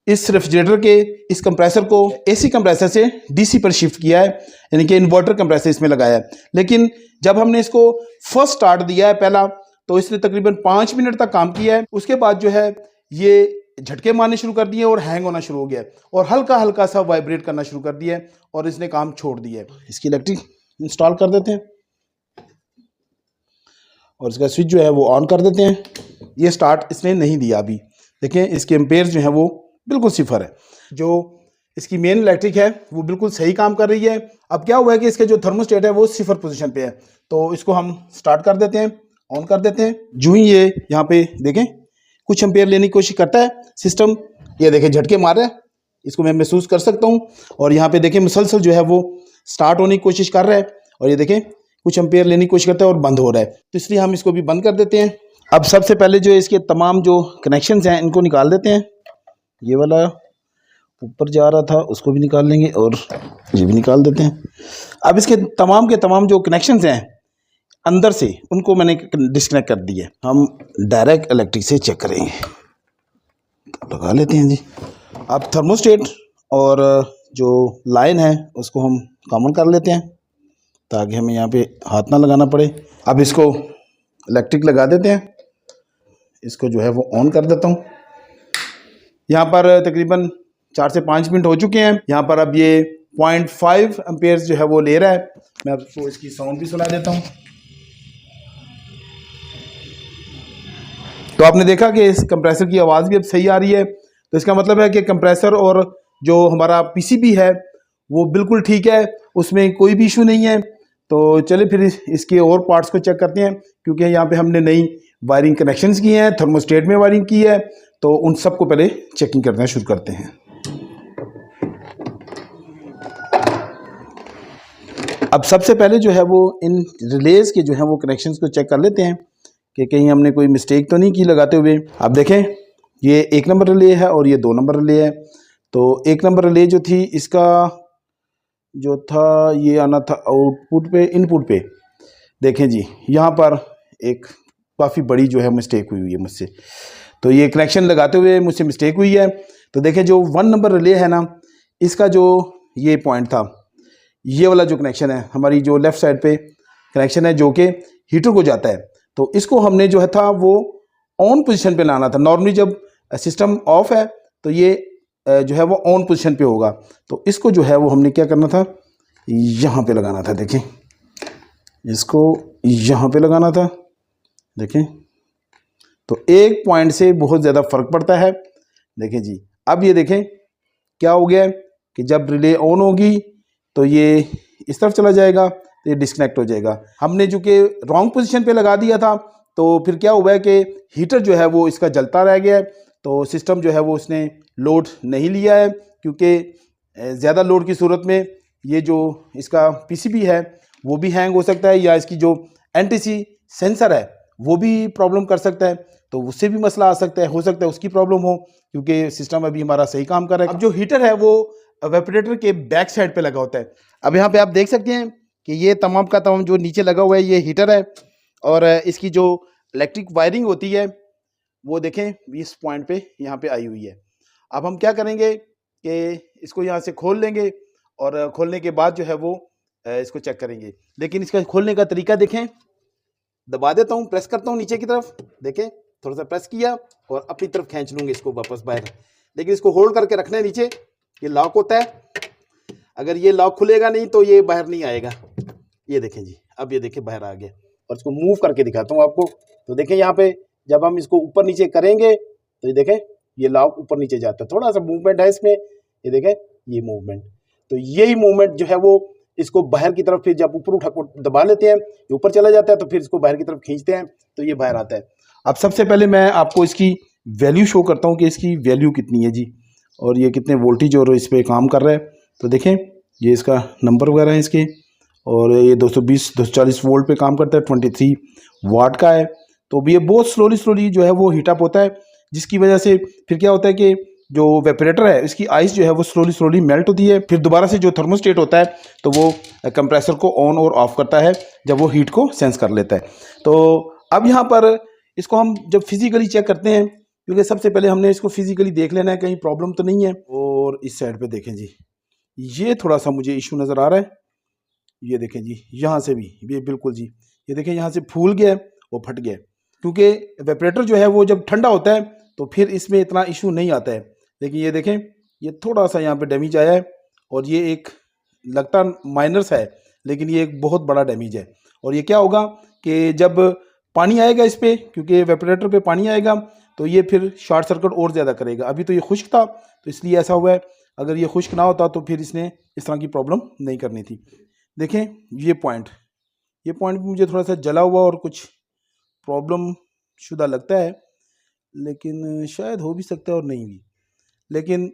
इस रेफ्रिजरेटर के इस कंप्रेसर को एसी कंप्रेसर से डीसी पर शिफ्ट किया है, यानी कि इन्वर्टर कंप्रेसर इसमें लगाया है। लेकिन जब हमने इसको फर्स्ट स्टार्ट दिया है पहला, तो इसने तकरीबन 5 मिनट तक काम किया है। उसके बाद जो है ये झटके मारने शुरू कर दिए और हैंग होना शुरू हो गया है और हल्का हल्का सा वाइब्रेट करना शुरू कर दिया है और इसने काम छोड़ दिया है। इसकी इलेक्ट्रिक इंस्टॉल कर देते हैं और इसका स्विच जो है वो ऑन कर देते हैं। ये स्टार्ट इसने नहीं दिया अभी, देखें इसके एम्पेयर जो है वो बिल्कुल सिफर है। जो इसकी मेन इलेक्ट्रिक है वो बिल्कुल सही काम कर रही है। अब क्या हुआ है कि इसके जो थर्मोस्टेट है वो सिफर पोजीशन पे है, तो इसको हम स्टार्ट कर देते हैं, ऑन कर देते हैं। जो ही ये यहाँ पे देखें कुछ एम्पेयर लेने की कोशिश करता है सिस्टम, ये देखें झटके मार रहा है, इसको मैं महसूस कर सकता हूँ। और यहाँ पे देखें मुसलसल जो है वो स्टार्ट होने की कोशिश कर रहा है और ये देखें कुछ एम्पेयर लेने की कोशिश करता है और बंद हो रहा है, तो इसलिए हम इसको भी बंद कर देते हैं। अब सबसे पहले जो इसके तमाम जो कनेक्शंस हैं इनको निकाल देते हैं। ये वाला ऊपर जा रहा था उसको भी निकाल लेंगे और ये भी निकाल देते हैं। अब इसके तमाम के तमाम जो कनेक्शंस हैं अंदर से उनको मैंने डिस्कनेक्ट कर दिए। हम डायरेक्ट इलेक्ट्रिक से चेक करेंगे, लगा लेते हैं जी। अब थर्मोस्टेट और जो लाइन है उसको हम कॉमन कर लेते हैं ताकि हमें यहाँ पे हाथ ना लगाना पड़े। अब इसको इलेक्ट्रिक लगा देते हैं, इसको जो है वो ऑन कर देता हूँ। यहाँ पर तकरीबन 4 से 5 मिनट हो चुके हैं। यहाँ पर अब ये 0.5 एम्पेयर जो है वो ले रहा है। मैं आपको इसकी साउंड भी सुना देता हूँ। तो आपने देखा कि इस कंप्रेसर की आवाज़ भी अब सही आ रही है, तो इसका मतलब है कि कंप्रेसर और जो हमारा पीसीबी है वो बिल्कुल ठीक है, उसमें कोई भी इशू नहीं है। तो चलिए फिर इसके और पार्ट्स को चेक करते हैं, क्योंकि यहाँ पे हमने नई वायरिंग कनेक्शंस किए हैं, थर्मोस्टेट में वायरिंग की है, तो उन सब को पहले चेकिंग करना शुरू करते हैं। अब सबसे पहले जो है वो इन रिलेज के जो है वो कनेक्शंस को चेक कर लेते हैं कि कहीं हमने कोई मिस्टेक तो नहीं की लगाते हुए। आप देखें ये 1 नंबर रिले है और ये 2 नंबर रिले है। तो 1 नंबर रिले जो थी इसका जो था ये आना था आउटपुट पे, इनपुट पे देखें जी, यहाँ पर एक काफ़ी बड़ी जो है मिस्टेक हुई है मुझसे। तो ये कनेक्शन लगाते हुए मुझसे मिस्टेक हुई है। तो देखें जो 1 नंबर रिले है ना, इसका जो ये पॉइंट था, ये वाला जो कनेक्शन है हमारी जो लेफ़्ट साइड पे कनेक्शन है जो कि हीटर को जाता है, तो इसको हमने जो है था वो ऑन पोजीशन पे लाना था। नॉर्मली जब सिस्टम ऑफ है तो ये जो है वो ऑन पोजीशन पे होगा, तो इसको जो है वो हमने क्या करना था, यहाँ पे लगाना था। देखें इसको यहाँ पे लगाना था, देखें तो एक पॉइंट से बहुत ज़्यादा फ़र्क पड़ता है। देखें जी, अब ये देखें क्या हो गया कि जब रिले ऑन होगी तो ये इस तरफ चला जाएगा, तो ये डिस्कनेक्ट हो जाएगा। हमने जो कि रॉन्ग पोजीशन पे लगा दिया था, तो फिर क्या हुआ है कि हीटर जो है वो इसका जलता रह गया है। तो सिस्टम जो है वो उसने लोड नहीं लिया है, क्योंकि ज़्यादा लोड की सूरत में ये जो इसका पीसीबी है वो भी हैंग हो सकता है, या इसकी जो एनटीसी सेंसर है वो भी प्रॉब्लम कर सकता है, तो उससे भी मसला आ सकता है, हो सकता है उसकी प्रॉब्लम हो, क्योंकि सिस्टम अभी हमारा सही काम कर रहा है। अब जो हीटर है वो वेपरेटर के बैक साइड पे लगा होता है। अब यहाँ पे आप देख सकते हैं कि ये तमाम का तमाम जो नीचे लगा हुआ है ये हीटर है, और इसकी जो इलेक्ट्रिक वायरिंग होती है वो देखें 20 पॉइंट पे यहाँ पे आई हुई है। अब हम क्या करेंगे कि इसको यहाँ से खोल लेंगे, और खोलने के बाद जो है वो इसको चेक करेंगे। लेकिन इसका खोलने का तरीका देखें, दबा देता हूँ, प्रेस करता हूँ नीचे की तरफ, देखें थोड़ा सा प्रेस किया और अपनी तरफ खींच लूँगी इसको वापस बाहर। लेकिन इसको होल्ड करके रखना है नीचे, ये लॉक होता है, अगर ये लॉक खुलेगा नहीं तो ये बाहर नहीं आएगा। ये देखें जी, अब ये देखें बाहर आ गया, और इसको मूव करके दिखाता हूँ आपको। तो देखें यहाँ पे जब हम इसको ऊपर नीचे करेंगे तो ये देखें ये लॉक ऊपर नीचे जाता है, थोड़ा सा मूवमेंट है इसमें, ये देखें ये मूवमेंट। तो यही मूवमेंट जो है वो इसको बाहर की तरफ, फिर जब ऊपर उठा दबा लेते हैं ये ऊपर चला जाता है, तो फिर इसको बाहर की तरफ खींचते हैं तो ये बाहर आता है। अब सबसे पहले मैं आपको इसकी वैल्यू शो करता हूँ कि इसकी वैल्यू कितनी है जी, और ये कितने वोल्टेज और इस पर काम कर रहा है। तो देखें ये इसका नंबर वगैरह है इसके, और ये 220-240 वोल्ट पे काम करता है, 23 वाट का है। तो ये बहुत स्लोली जो है वो हीटअप होता है, जिसकी वजह से फिर क्या होता है कि जो वेपरेटर है इसकी आइस जो है वो स्लोली मेल्ट होती है। फिर दोबारा से जो थर्मोस्टेट होता है तो वो कंप्रेसर को ऑन और ऑफ करता है जब वो हीट को सेंस कर लेता है। तो अब यहाँ पर इसको हम जब फिजिकली चेक करते हैं क्योंकि सबसे पहले हमने इसको फिजिकली देख लेना है कहीं प्रॉब्लम तो नहीं है। और इस साइड पे देखें जी, ये थोड़ा सा मुझे इशू नज़र आ रहा है। ये देखें जी, यहाँ से भी ये बिल्कुल जी, ये देखें यहाँ से फूल गया है और फट गया है। क्योंकि एवेपोरेटर जो है वो जब ठंडा होता है तो फिर इसमें इतना इशू नहीं आता है। लेकिन ये देखें, ये थोड़ा सा यहाँ पे डैमेज आया है और ये एक लगता माइनर्स है, लेकिन ये एक बहुत बड़ा डैमेज है। और ये क्या होगा कि जब पानी आएगा इस पर, क्योंकि एवेपोरेटर पे पानी आएगा तो ये फिर शॉर्ट सर्किट और ज़्यादा करेगा। अभी तो ये खुश्क था तो इसलिए ऐसा हुआ है, अगर ये खुश्क ना होता तो फिर इसने इस तरह की प्रॉब्लम नहीं करनी थी। देखें ये पॉइंट भी मुझे थोड़ा सा जला हुआ और कुछ प्रॉब्लम शुदा लगता है, लेकिन शायद हो भी सकता है और नहीं भी। लेकिन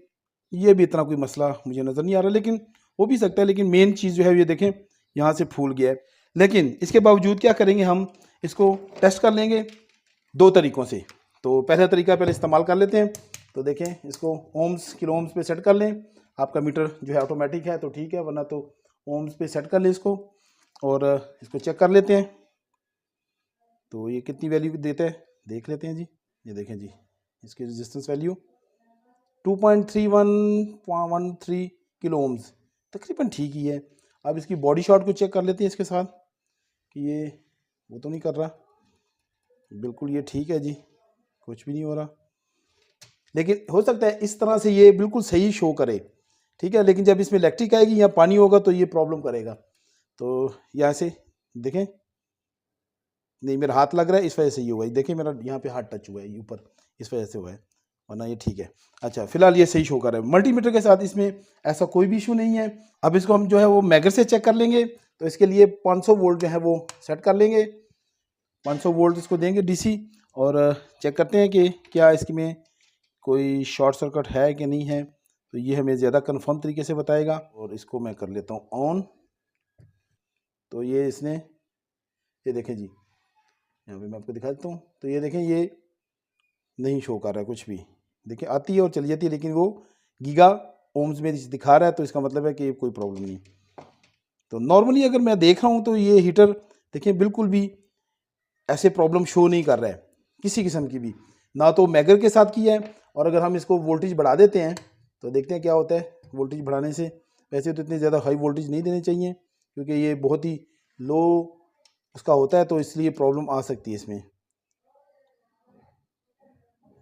ये भी इतना कोई मसला मुझे नज़र नहीं आ रहा, लेकिन हो भी सकता है। लेकिन मेन चीज़ जो है ये देखें यहाँ से फूल गया है। लेकिन इसके बावजूद क्या करेंगे, हम इसको टेस्ट कर लेंगे दो तरीक़ों से। तो पहला तरीका पहले इस्तेमाल कर लेते हैं। तो देखें, इसको ओम्स किलो ओम्स पे सेट कर लें। आपका मीटर जो है ऑटोमेटिक है तो ठीक है, वरना तो ओम्स पे सेट कर लें इसको और इसको चेक कर लेते हैं। तो ये कितनी वैल्यू देता है देख लेते हैं जी। ये देखें जी, इसकी रेजिस्टेंस वैल्यू 2.3113 किलो ओम्स, तकरीबन ठीक ही है। अब इसकी बॉडी शॉट को चेक कर लेते हैं इसके साथ कि ये वो तो नहीं कर रहा। बिल्कुल ये ठीक है जी, कुछ भी नहीं हो रहा। लेकिन हो सकता है इस तरह से ये बिल्कुल सही शो करे, ठीक है। लेकिन जब इसमें इलेक्ट्रिक आएगी या पानी होगा तो ये प्रॉब्लम करेगा। तो यहाँ से देखें, नहीं मेरा हाथ लग रहा है इस वजह से ये हुआ है। देखिए मेरा यहाँ पे हाथ टच हुआ है ऊपर, इस वजह से हुआ है, वरना ये ठीक है। अच्छा, फिलहाल ये सही शो कर रहा है। मल्टीमीटर के साथ इसमें ऐसा कोई भी इशू नहीं है। अब इसको हम जो है वो मैगर से चेक कर लेंगे। तो इसके लिए 500 वोल्ट जो है वो सेट कर लेंगे। 500 वोल्ट इसको देंगे डीसी और चेक करते हैं कि क्या इसमें कोई शॉर्ट सर्किट है कि नहीं है। तो ये हमें ज़्यादा कंफर्म तरीके से बताएगा। और इसको मैं कर लेता हूँ ऑन। तो ये इसने, ये देखें जी, यहाँ पे मैं आपको दिखा देता हूँ। तो ये देखें, ये नहीं शो कर रहा है कुछ भी। देखिए आती है और चली जाती है, लेकिन वो गीगा ओम्स में दिखा रहा है, तो इसका मतलब है कि कोई प्रॉब्लम नहीं। तो नॉर्मली अगर मैं देख रहा हूँ तो ये हीटर देखिए बिल्कुल भी ऐसे प्रॉब्लम शो नहीं कर रहा है किसी किस्म की भी, ना तो मैगर के साथ किया है। और अगर हम इसको वोल्टेज बढ़ा देते हैं तो देखते हैं क्या होता है। वोल्टेज बढ़ाने से, वैसे तो इतनी ज़्यादा हाई वोल्टेज नहीं देनी चाहिए क्योंकि ये बहुत ही लो उसका होता है, तो इसलिए प्रॉब्लम आ सकती है इसमें।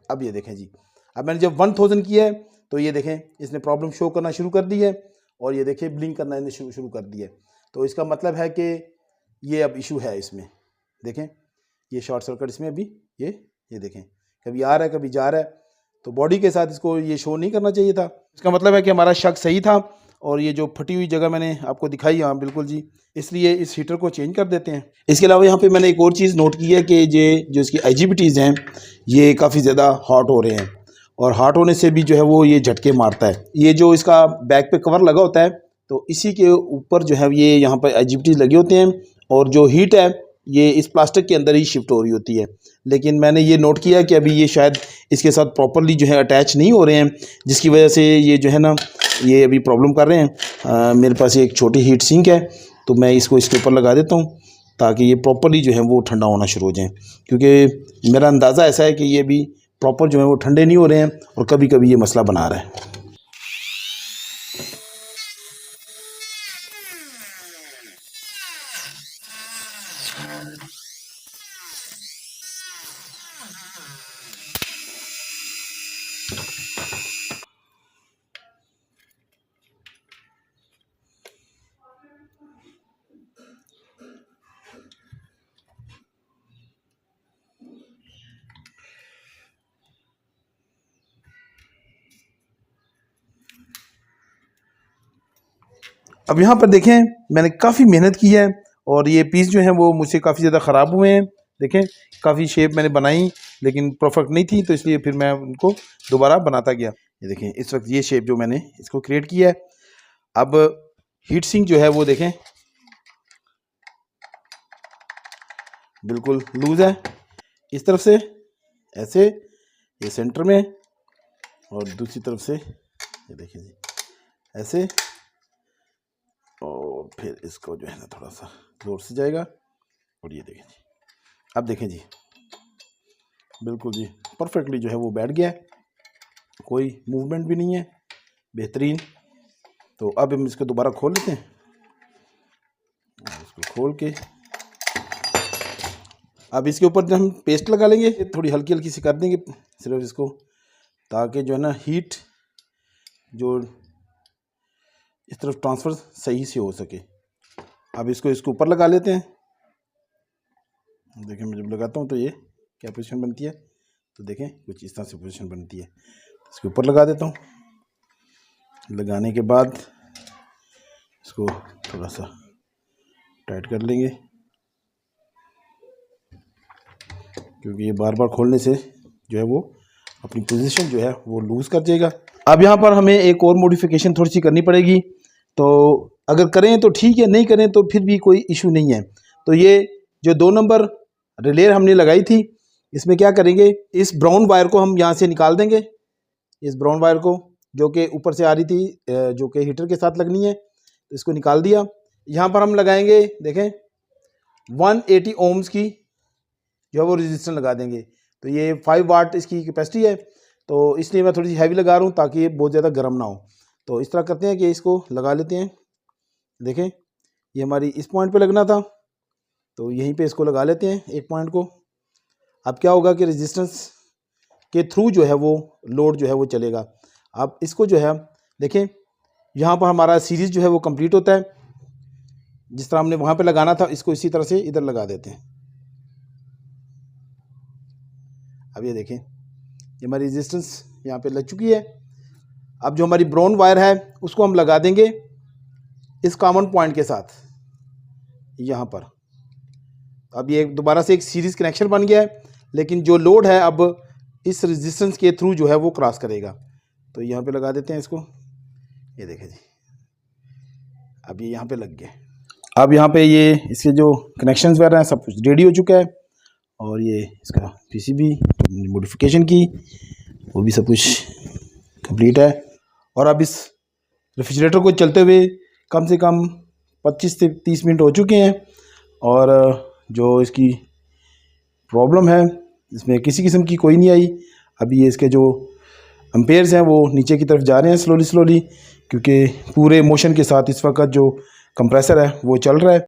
अब ये देखें जी, अब मैंने जब 1000 किया है तो ये देखें इसने प्रॉब्लम शो करना शुरू कर दी है और ये देखें ब्लिंक करना इसने शुरू कर दिया है। तो इसका मतलब है कि ये अब इशू है इसमें। देखें ये शॉर्ट सर्किट इसमें अभी ये देखें कभी आ रहा है कभी जा रहा है। तो बॉडी के साथ इसको ये शो नहीं करना चाहिए था। इसका मतलब है कि हमारा शक सही था और ये जो फटी हुई जगह मैंने आपको दिखाई, हाँ बिल्कुल जी, इसलिए इस हीटर को चेंज कर देते हैं। इसके अलावा यहाँ पे मैंने एक और चीज़ नोट की है कि ये जो इसकी IGBTs हैं ये काफ़ी ज़्यादा हॉट हो रहे हैं और हॉट होने से भी जो है वो ये झटके मारता है। ये जो इसका बैक पे कवर लगा होता है तो इसी के ऊपर जो है ये यहाँ पर IGBTs लगे होते हैं और जो हीट है ये इस प्लास्टिक के अंदर ही शिफ्ट हो रही होती है। लेकिन मैंने ये नोट किया कि अभी ये शायद इसके साथ प्रॉपरली जो है अटैच नहीं हो रहे हैं, जिसकी वजह से ये जो है ना ये अभी प्रॉब्लम कर रहे हैं। मेरे पास एक छोटी हीट सिंक है तो मैं इसको इसके ऊपर लगा देता हूँ ताकि ये प्रॉपरली जो है वो ठंडा होना शुरू हो जाए, क्योंकि मेरा अंदाज़ा ऐसा है कि ये भी प्रॉपर जो है वो ठंडे नहीं हो रहे हैं और कभी कभी ये मसला बना रहा है। अब यहाँ पर देखें मैंने काफ़ी मेहनत की है और ये पीस जो है वो मुझसे काफ़ी ज़्यादा ख़राब हुए हैं। देखें काफ़ी शेप मैंने बनाई लेकिन परफेक्ट नहीं थी, तो इसलिए फिर मैं उनको दोबारा बनाता गया। ये देखें इस वक्त ये शेप जो मैंने इसको क्रिएट किया है। अब हीट सिंक जो है वो देखें बिल्कुल लूज़ है। इस तरफ से ऐसे, ये सेंटर में, और दूसरी तरफ से ये देखें जी ऐसे, और फिर इसको जो है ना थोड़ा सा जोर से जाएगा और ये देखें जी। अब देखें जी बिल्कुल जी परफेक्टली जो है वो बैठ गया है, कोई मूवमेंट भी नहीं है, बेहतरीन। तो अब हम इसको दोबारा खोल लेते हैं, इसको खोल के अब इसके ऊपर हम पेस्ट लगा लेंगे, थोड़ी हल्की हल्की सी कर देंगे सिर्फ इसको, ताकि जो है ना हीट जो इस तरफ ट्रांसफ़र सही से हो सके। अब इसको इसके ऊपर लगा लेते हैं। देखें मैं जब लगाता हूँ तो ये क्या पोजीशन बनती है, तो देखें कुछ इस तरह से पोजीशन बनती है। इसके ऊपर लगा देता हूँ, लगाने के बाद इसको थोड़ा सा टाइट कर लेंगे, क्योंकि ये बार बार खोलने से जो है वो अपनी पोजीशन जो है वो लूज़ कर जाएगा। अब यहाँ पर हमें एक और मॉडिफिकेशन थोड़ी सी करनी पड़ेगी, तो अगर करें तो ठीक है, नहीं करें तो फिर भी कोई इशू नहीं है। तो ये जो 2 नंबर रिले हमने लगाई थी, इसमें क्या करेंगे, इस ब्राउन वायर को हम यहाँ से निकाल देंगे, इस ब्राउन वायर को जो कि ऊपर से आ रही थी, जो कि हीटर के साथ लगनी है, तो इसको निकाल दिया। यहाँ पर हम लगाएंगे, देखें 180 ओम्स की जो है वो रेजिस्टेंस लगा देंगे। तो ये 5 वाट इसकी कैपेसिटी है, तो इसलिए मैं थोड़ी सी हैवी लगा रहा हूँ ताकि ये बहुत ज़्यादा गर्म ना हो। तो इस तरह करते हैं कि इसको लगा लेते हैं। देखें ये हमारी इस पॉइंट पे लगना था, तो यहीं पे इसको लगा लेते हैं एक पॉइंट को। अब क्या होगा कि रेजिस्टेंस के थ्रू जो है वो लोड जो है वो चलेगा। अब इसको जो है देखें, यहाँ पर हमारा सीरीज़ जो है वो कंप्लीट होता है। जिस तरह हमने वहाँ पे लगाना था, इसको इसी तरह से इधर लगा देते हैं। अब ये देखें ये हमारी रेजिस्टेंस यहाँ पे लग चुकी है। अब जो हमारी ब्राउन वायर है उसको हम लगा देंगे इस कॉमन पॉइंट के साथ यहाँ पर। अब ये दोबारा से एक सीरीज़ कनेक्शन बन गया है, लेकिन जो लोड है अब इस रेजिस्टेंस के थ्रू जो है वो क्रॉस करेगा। तो यहाँ पे लगा देते हैं इसको, ये देखें जी अब ये यहाँ पे लग गया। अब यहाँ पे ये इसके जो कनेक्शंस वगैरह हैं सब कुछ रेडी हो चुका है, और ये इसका पीसीबी मॉडिफिकेशन की वो भी सब कुछ कंप्लीट है। और अब इस रेफ्रिजरेटर को चलते हुए कम से कम 25 से 30 मिनट हो चुके हैं, और जो इसकी प्रॉब्लम है इसमें किसी किस्म की कोई नहीं आई। अभी ये इसके जो एम्पेयर्स हैं वो नीचे की तरफ जा रहे हैं स्लोली, क्योंकि पूरे मोशन के साथ इस वक्त जो कंप्रेसर है वो चल रहा है।